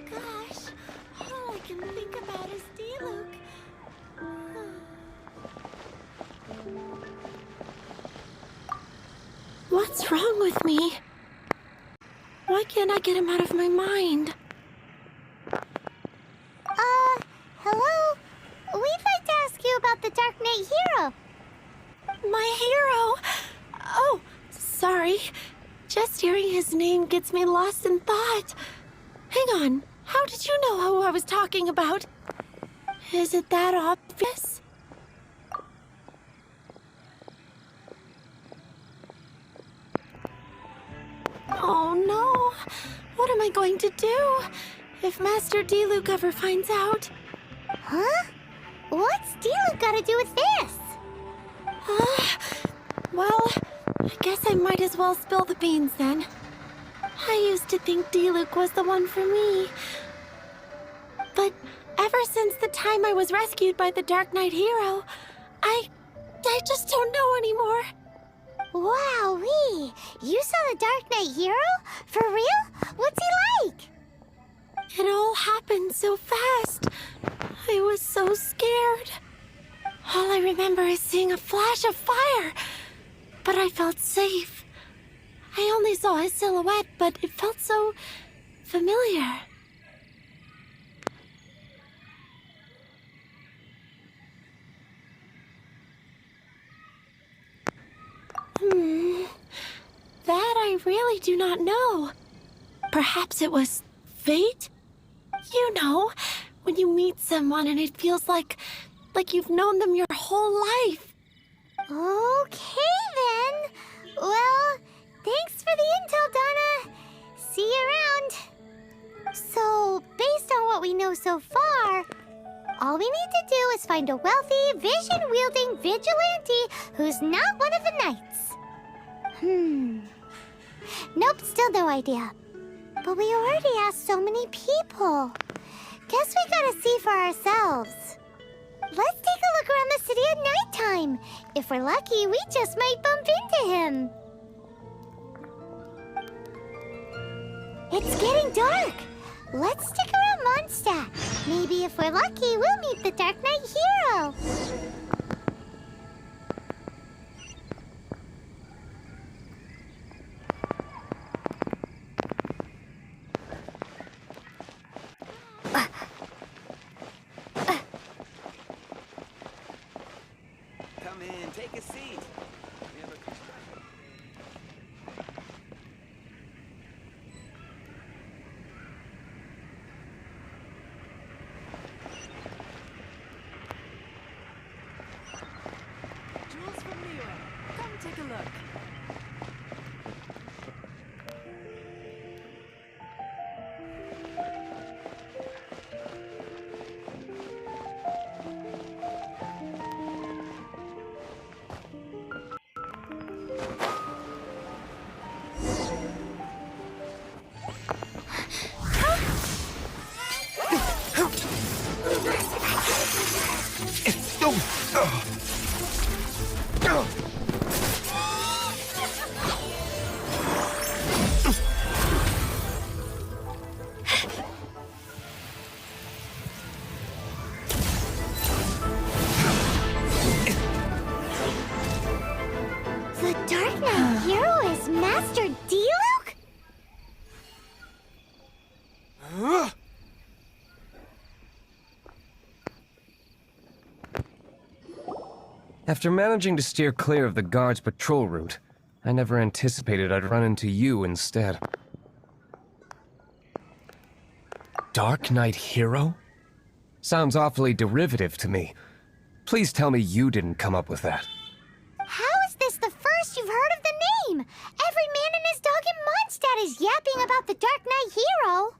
Gosh, all I can think about is Diluc. What's wrong with me? Why can't I get him out of my mind? Hello? We'd like to ask you about the Darknight hero. My hero? Oh, sorry. Just hearing his name gets me lost in thought. Hang on, how did you know who I was talking about? Is it that obvious? Oh no, what am I going to do if Master Diluc ever finds out? Huh? What's Diluc got to do with this? Well, I guess I might as well spill the beans then. I used to think Diluc was the one for me. But ever since the time I was rescued by the Darknight hero, I just don't know anymore. Wowee! You saw the Darknight hero? For real? What's he like? It all happened so fast. I was so scared. All I remember is seeing a flash of fire. But I felt safe. I only saw his silhouette, but it felt so familiar. That I really do not know. Perhaps it was fate? You know, when you meet someone and it feels like you've known them your whole life. Okay, then. Well, thanks for the intel, Donna. See you around. So, based on what we know so far, all we need to do is find a wealthy, vision-wielding vigilante who's not one of the knights. Nope, still no idea. But we already asked so many people. Guess we gotta see for ourselves. Let's take a look around the city at nighttime. If we're lucky, we just might bump into him. It's getting dark. Let's stick around Mondstadt. Maybe if we're lucky, we'll meet the Darknight hero. Come in, take a seat. We have a Jules from New York. Come take a look. The Darknight hero is Master Diluc? After managing to steer clear of the guards' patrol route, I never anticipated I'd run into you instead. Darknight hero? Sounds awfully derivative to me. Please tell me you didn't come up with that. How is this the first you've heard of the name? Every man and his dog in Mondstadt is yapping about the Darknight hero.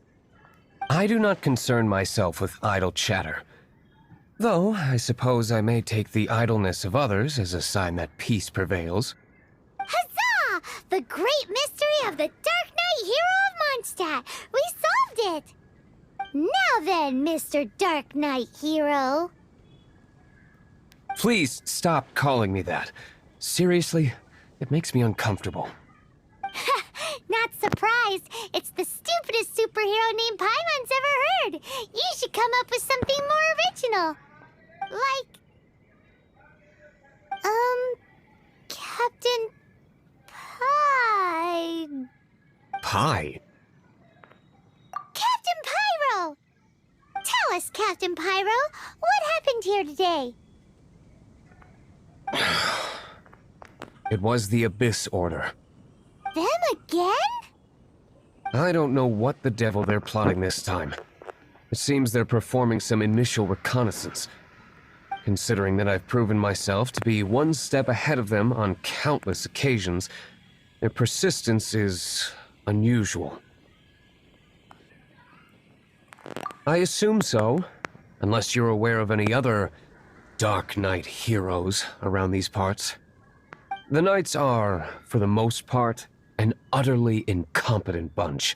I do not concern myself with idle chatter. Though, I suppose I may take the idleness of others as a sign that peace prevails. Huzzah! The great mystery of the Darknight hero of Mondstadt! We solved it! Now then, Mr. Darknight hero. Please stop calling me that. Seriously, it makes me uncomfortable. Now not surprised. It's the stupidest superhero name Paimon's ever heard. You should come up with something more original. Like... Captain... Pie? Captain Pyro! Tell us, Captain Pyro, what happened here today? It was the Abyss Order. Them again? I don't know what the devil they're plotting this time. It seems they're performing some initial reconnaissance. Considering that I've proven myself to be one step ahead of them on countless occasions, their persistence is unusual. I assume so, unless you're aware of any other Darknight heroes around these parts. The Knights are, for the most part, an utterly incompetent bunch.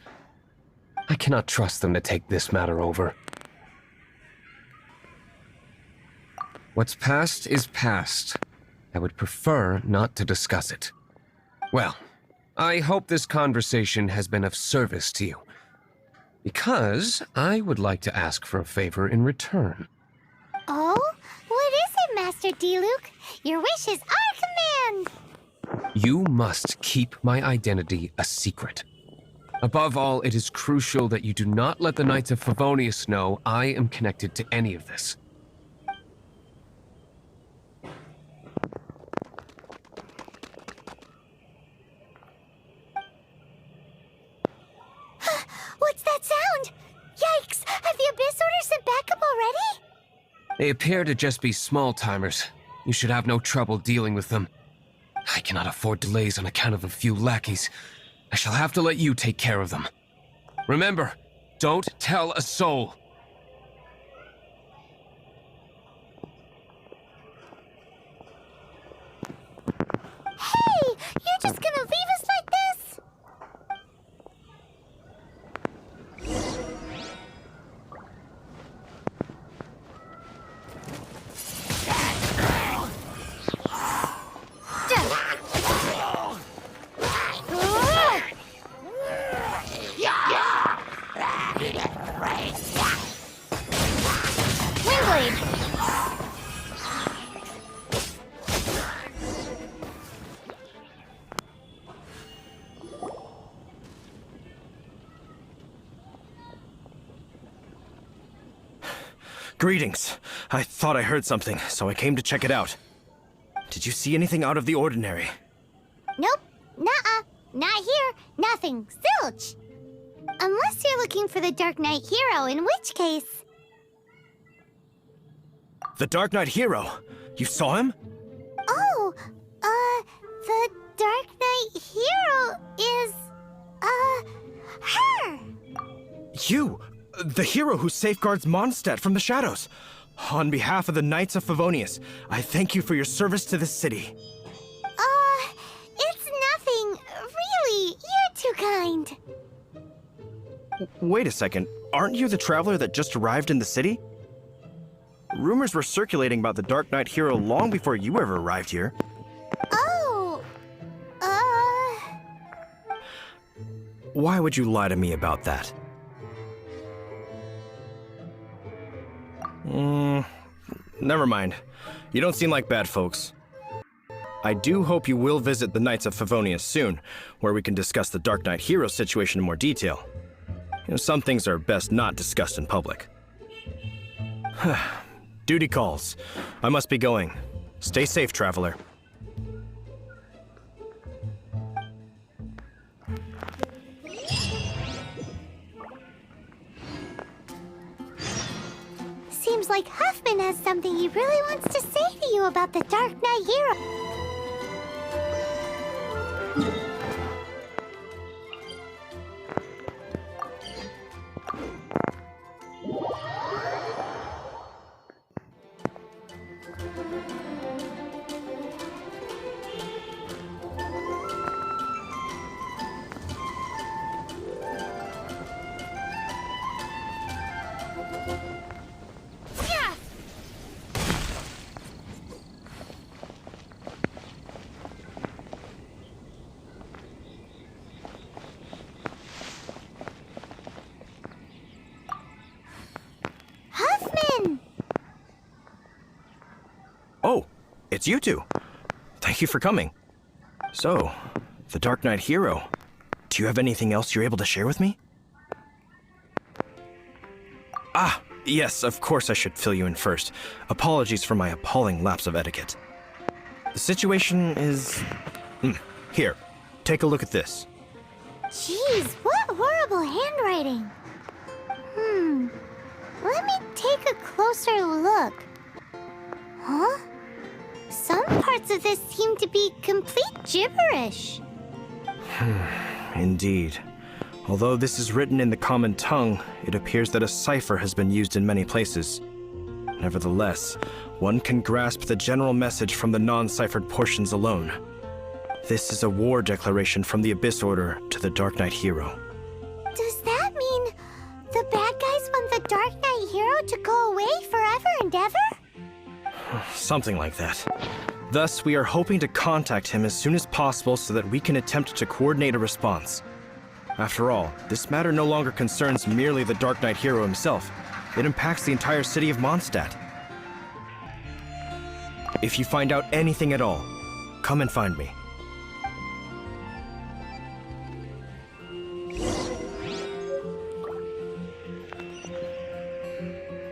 I cannot trust them to take this matter over. What's past is past. I would prefer not to discuss it. Well, I hope this conversation has been of service to you, because I would like to ask for a favor in return. Oh? What is it, Master Diluc? Your wish is our command! You must keep my identity a secret. Above all, it is crucial that you do not let the Knights of Favonius know I am connected to any of this. What's that sound? Yikes! Have the Abyss Order sent backup already? They appear to just be small-timers. You should have no trouble dealing with them. I cannot afford delays on account of a few lackeys. I shall have to let you take care of them. Remember, don't tell a soul. Hey! You're just gonna leave us like this? Windblade! Greetings. I thought I heard something, so I came to check it out. Did you see anything out of the ordinary? Nope. Nuh-uh. Not here. Nothing. Zilch. Unless you're looking for the Darknight hero, in which case... The Darknight hero? You saw him? Oh, the Darknight hero is, her! You! The hero who safeguards Mondstadt from the shadows. On behalf of the Knights of Favonius, I thank you for your service to this city. It's nothing. Really, you're too kind. Wait a second. Aren't you the traveler that just arrived in the city? Rumors were circulating about the Darknight hero long before you ever arrived here. Oh, Why would you lie to me about that? Never mind. You don't seem like bad folks. I do hope you will visit the Knights of Favonius soon, where we can discuss the Darknight hero situation in more detail. Some things are best not discussed in public. Duty calls. I must be going. Stay safe, traveler. seems like Huffman has something he really wants to say to you about the Darknight hero. it's you two. Thank you for coming. So, the Dark Knight hero. Do you have anything else you're able to share with me? Ah, yes, of course I should fill you in first. Apologies for my appalling lapse of etiquette. The situation is... Here, take a look at this. Jeez, what horrible handwriting. Let me take a closer look. Huh? Some parts of this seem to be complete gibberish. Indeed. Although this is written in the common tongue, it appears that a cipher has been used in many places. Nevertheless, one can grasp the general message from the non-ciphered portions alone. This is a war declaration from the Abyss Order to the Dark Knight hero. Does that mean the bad guys want the Dark Knight hero to go away forever and ever? Something like that. Thus, we are hoping to contact him as soon as possible so that we can attempt to coordinate a response. After all, this matter no longer concerns merely the Dark Knight hero himself. It impacts the entire city of Mondstadt. If you find out anything at all, come and find me.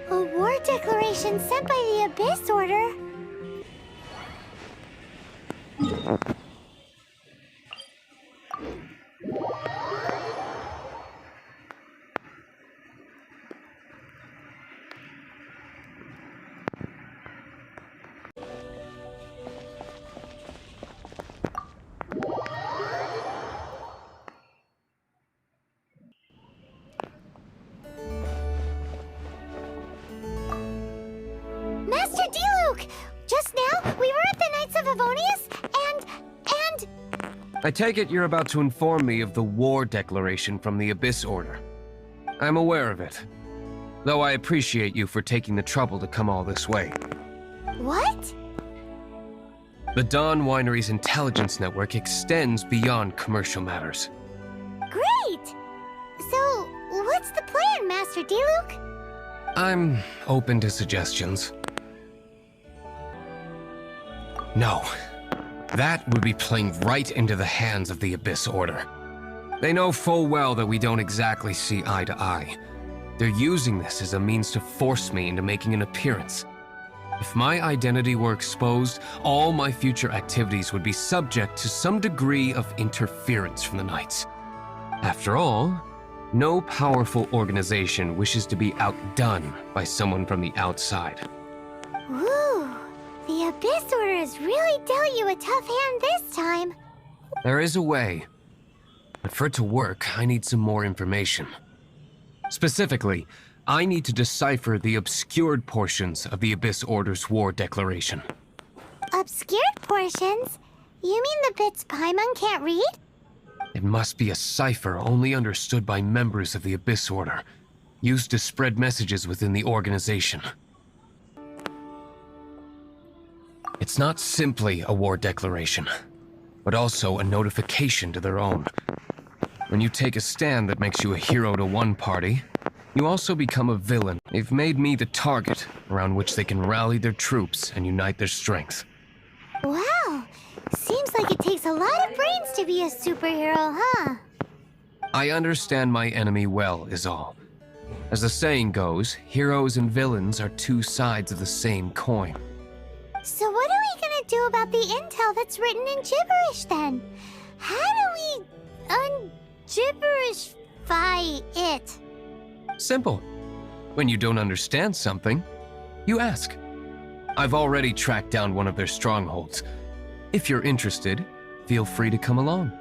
A war declaration sent by the Abyss Order? Master Diluc! Just now, we were at the Knights of Favonius, and... I take it you're about to inform me of the war declaration from the Abyss Order. I'm aware of it, though I appreciate you for taking the trouble to come all this way. What? The Dawn Winery's intelligence network extends beyond commercial matters. Great! So, what's the plan, Master Diluc? I'm open to suggestions. No. That would be playing right into the hands of the Abyss Order. They know full well that we don't exactly see eye to eye. They're using this as a means to force me into making an appearance. If my identity were exposed, all my future activities would be subject to some degree of interference from the Knights. After all, no powerful organization wishes to be outdone by someone from the outside. Ooh, the Abyss Order has really dealt you a tough hand this time. There is a way, but for it to work, I need some more information. Specifically, I need to decipher the obscured portions of the Abyss Order's war declaration. Obscured portions? You mean the bits Paimon can't read? It must be a cipher only understood by members of the Abyss Order, used to spread messages within the organization. It's not simply a war declaration, but also a notification to their own. When you take a stand that makes you a hero to one party, you also become a villain. They've made me the target around which they can rally their troops and unite their strength. Wow, seems like it takes a lot of brains to be a superhero, huh? I understand my enemy well, is all. As the saying goes, heroes and villains are two sides of the same coin. So what are we gonna do about the intel that's written in gibberish then? How do we un-gibberishify it? Simple. When you don't understand something, you ask. I've already tracked down one of their strongholds. If you're interested, feel free to come along.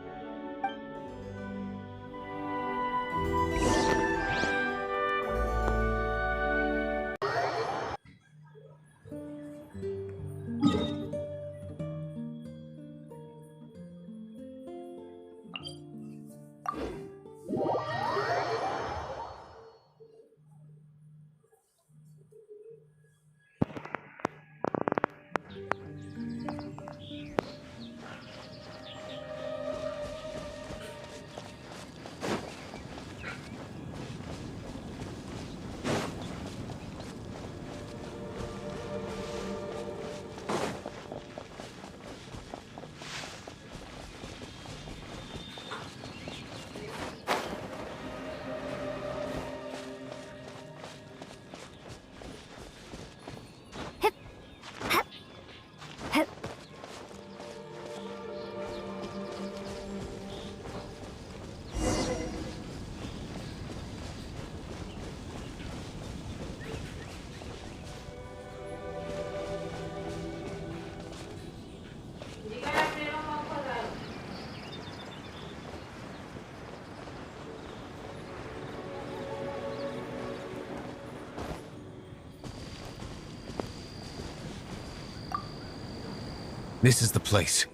This is the place.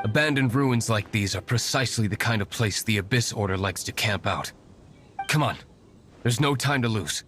Abandoned ruins like these are precisely the kind of place the Abyss Order likes to camp out. Come on. There's no time to lose.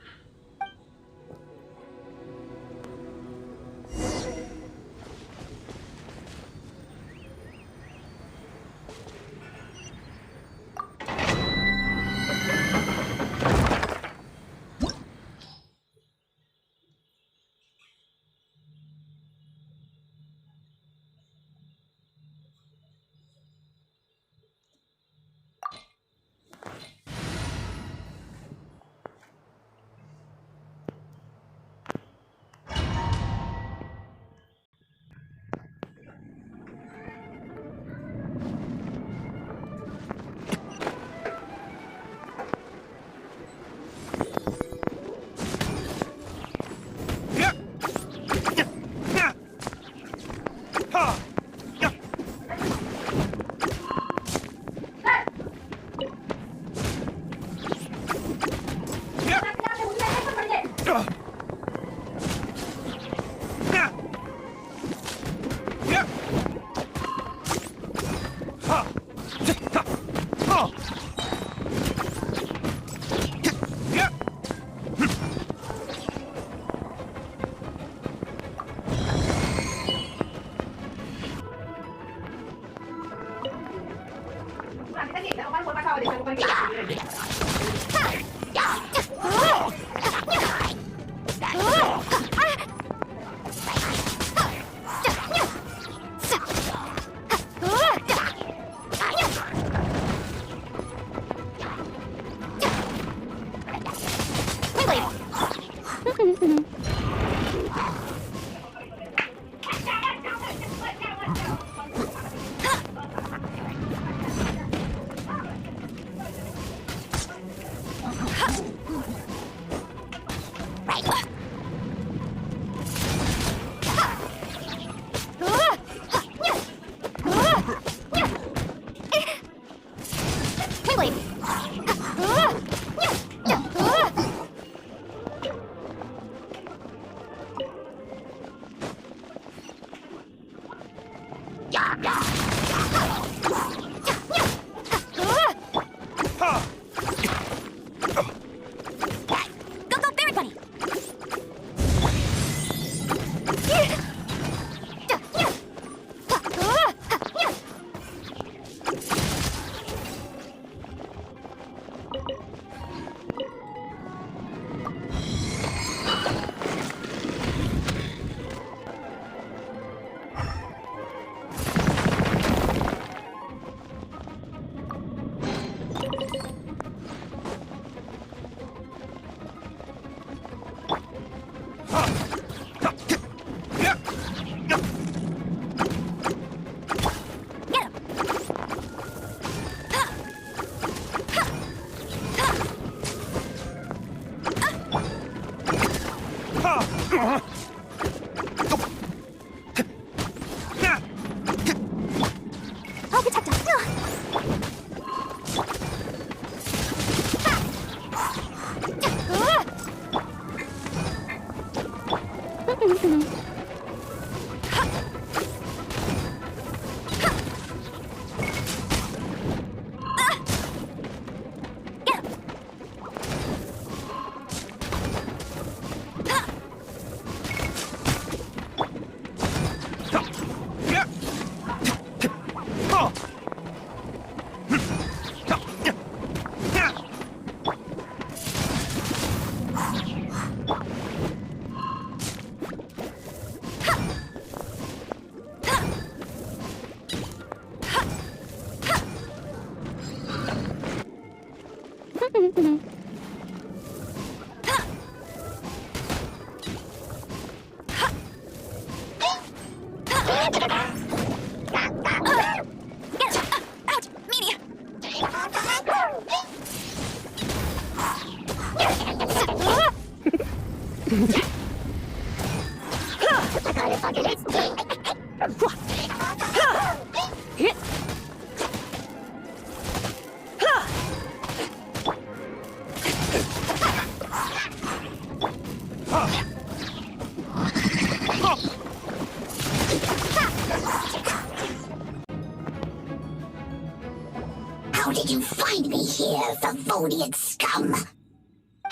find me here, Favonian scum!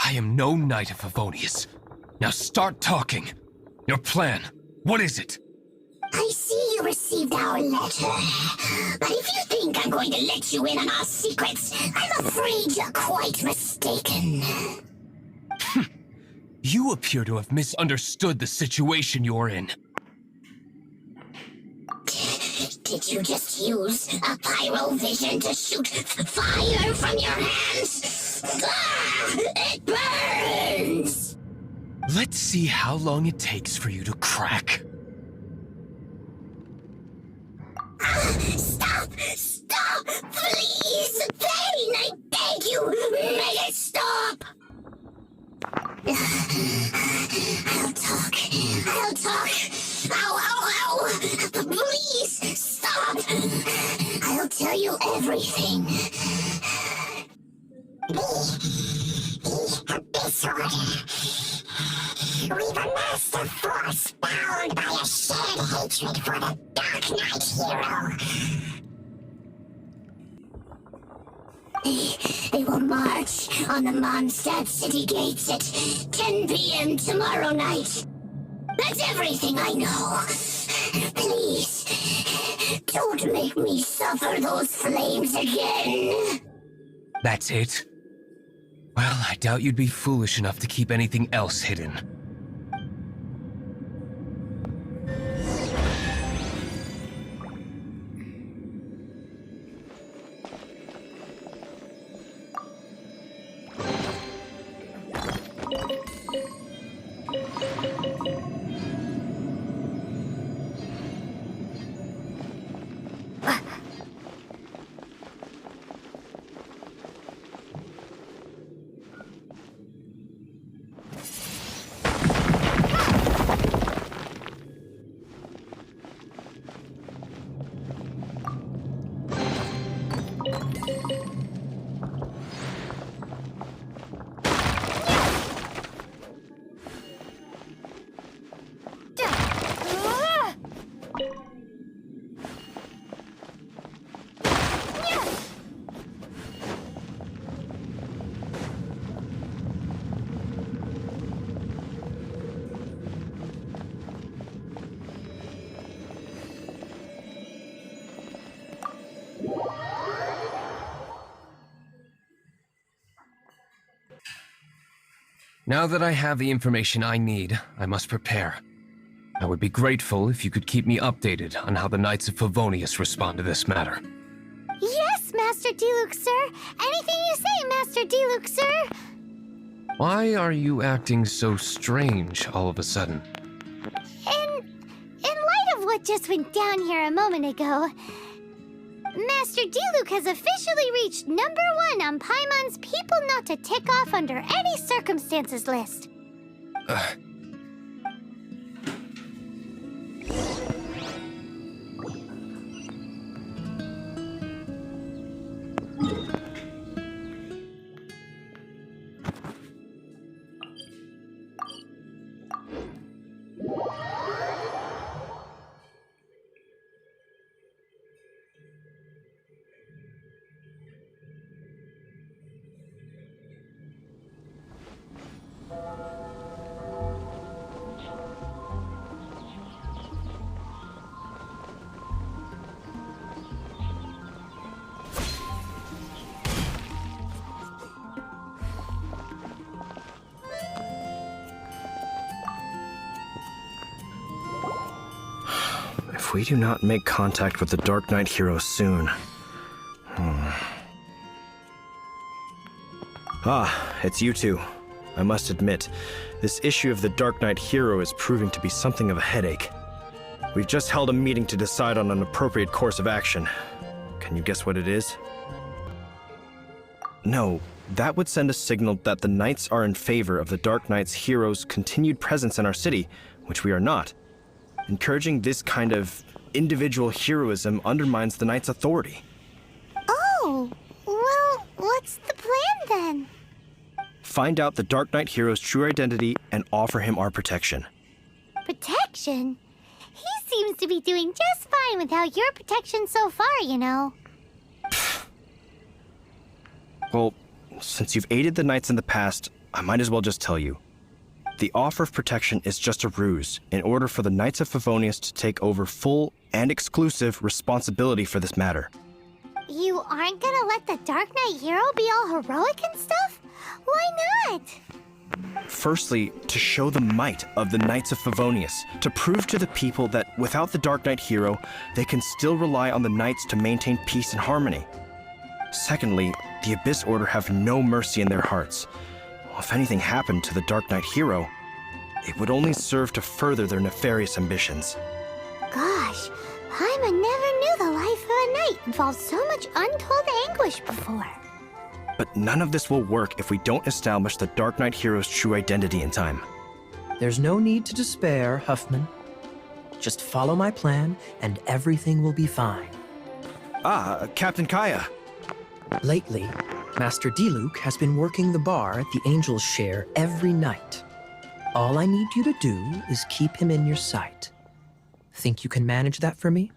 I am no Knight of Favonius. Now start talking. Your plan, what is it? I see you received our letter. But if you think I'm going to let you in on our secrets, I'm afraid you're quite mistaken. You appear to have misunderstood the situation you're in. Did you just use a pyrovision to shoot fire from your hands? Ah, it burns! Let's see how long it takes for you to crack. Stop! Stop! Please! Thane, I beg you! Make it stop! I'll talk. I'll talk. Ow, ow, ow! Please, stop! I'll tell you everything. The Abyss Order. We've amassed a force bound by a shared hatred for the Darknight hero. They will march on the Mondstadt city gates at 10 p.m. tomorrow night. That's everything I know. Please, don't make me suffer those flames again. That's it? Well, I doubt you'd be foolish enough to keep anything else hidden. Now that I have the information I need, I must prepare. I would be grateful if you could keep me updated on how the Knights of Favonius respond to this matter. Yes, Master Diluc, sir. Anything you say, Master Diluc, sir. Why are you acting so strange all of a sudden? In light of what just went down here a moment ago, Master Diluc has officially reached #1 on Paimon's People Not to Tick Off Under Any Circumstances list. If we do not make contact with the Darknight hero soon... Ah, it's you two. I must admit, this issue of the Darknight hero is proving to be something of a headache. We've just held a meeting to decide on an appropriate course of action. Can you guess what it is? No, that would send a signal that the Knights are in favor of the Darknight's hero's continued presence in our city, which we are not. Encouraging this kind of individual heroism undermines the Knight's authority. Oh, well, what's the plan then? Find out the Darknight hero's true identity and offer him our protection. Protection? He seems to be doing just fine without your protection so far, you know. Well, since you've aided the Knights in the past, I might as well just tell you. The offer of protection is just a ruse in order for the Knights of Favonius to take over full and exclusive responsibility for this matter. You aren't gonna let the Dark Knight hero be all heroic and stuff? Why not? Firstly, to show the might of the Knights of Favonius, to prove to the people that without the Dark Knight hero, they can still rely on the Knights to maintain peace and harmony. Secondly, the Abyss Order have no mercy in their hearts. If anything happened to the Dark Knight hero, it would only serve to further their nefarious ambitions. Gosh, Paimon never knew the life of a knight involved so much untold anguish before. But none of this will work if we don't establish the Dark Knight hero's true identity in time. There's no need to despair, Huffman. Just follow my plan, and everything will be fine. Ah, Captain Kaya. Lately, Master Diluc has been working the bar at the Angel's Share every night. All I need you to do is keep him in your sight. Think you can manage that for me?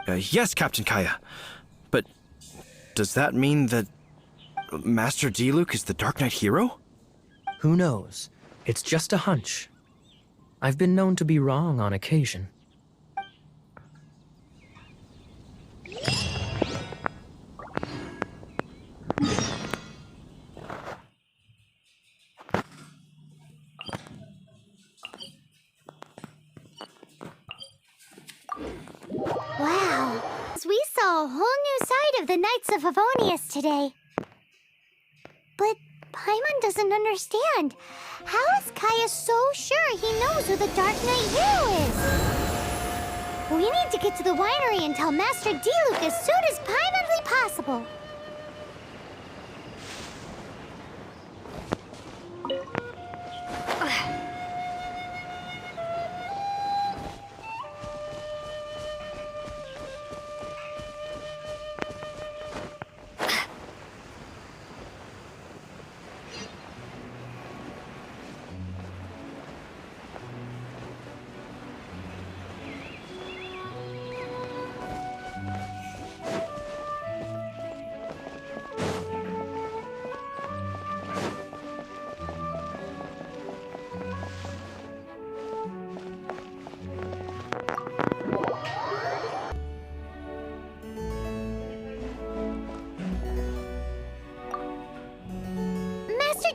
Yes, Captain Kaya. But does that mean that Master Diluc is the Dark Knight hero? Who knows? It's just a hunch. I've been known to be wrong on occasion. Wow, we saw a whole new side of the Knights of Favonius today. But Paimon doesn't understand. How is Kaya so sure he knows who the Dark Knight hero is? We need to get to the winery and tell Master Diluc as soon as Paimonly possible.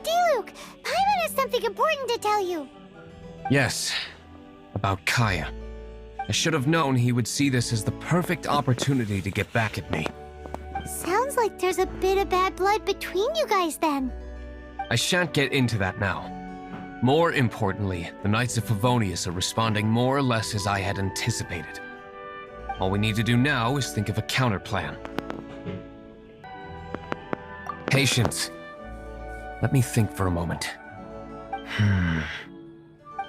Diluc, Paimon has something important to tell you. Yes, about Kaya. I should have known he would see this as the perfect opportunity to get back at me. Sounds like there's a bit of bad blood between you guys then. I shan't get into that now. More importantly, the Knights of Favonius are responding more or less as I had anticipated. All we need to do now is think of a counterplan. Patience. Let me think for a moment.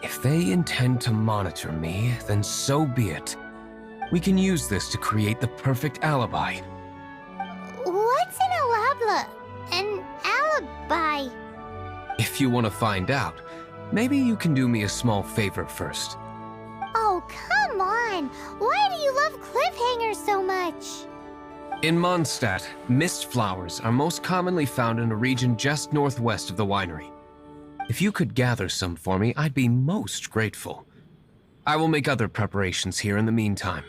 If they intend to monitor me, then so be it. We can use this to create the perfect alibi. What's an alibi? If you want to find out, maybe you can do me a small favor first. Oh, come on! Why do you love cliffhangers so much? In Mondstadt, mist flowers are most commonly found in a region just northwest of the winery. If you could gather some for me, I'd be most grateful. I will make other preparations here in the meantime.